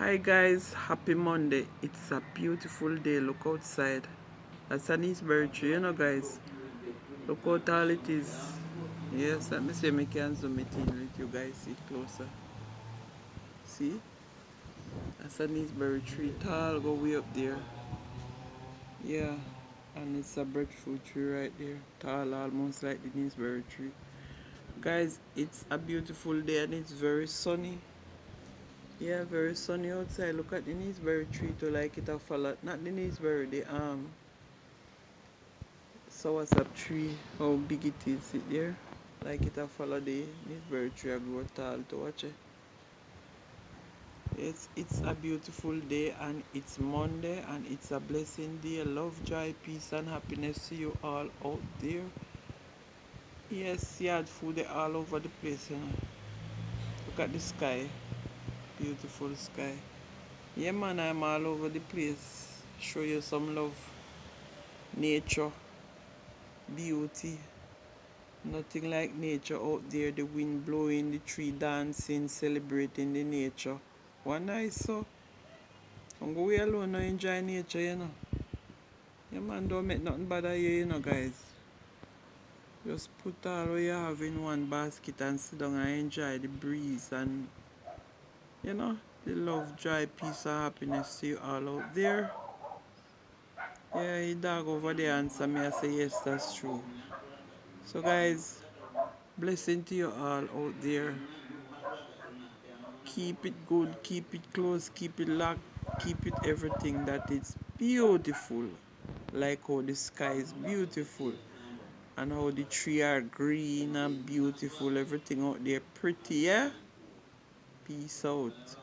Hi guys, happy Monday. It's a beautiful day. Look outside. That's an Eastberry tree, guys. Look how tall it is. Yes, let me see if I can zoom it in let you guys see it closer. See? That's an Eastberry tree. Tall, go way up there. Yeah. And it's a breadfruit tree right there. Tall, almost like the Eastberry tree. Guys, it's a beautiful day and it's very sunny. Yeah, very sunny outside. Look at the Neesberry tree to like it a fall. Not the Neesberry, the soursop tree. How big it is, sit there. Like it a follow the Neesberry tree a grow tall to watch it. It's a beautiful day and it's Monday and it's a blessing day. Love, joy, peace and happiness to you all out there. Yes, yard food all over the place. Look at the sky. Beautiful sky. Yeah man, I'm all over the place. Show you some love. Nature, beauty. Nothing like nature out there. The wind blowing, the tree dancing, celebrating the nature. One nice so. I'm go way alone now enjoy nature. Yeah man, don't make nothing bother you, guys. Just put all what you have in one basket and sit down and enjoy the breeze and the love, joy, peace and happiness to you all out there. Yeah, your dog over there answer me. I say yes, that's true. So guys, blessing to you all out there. Keep it good, keep it close, keep it locked, keep it everything that it's beautiful. Like how the sky is beautiful and how the trees are green and beautiful. Everything out there pretty, yeah? Peace out.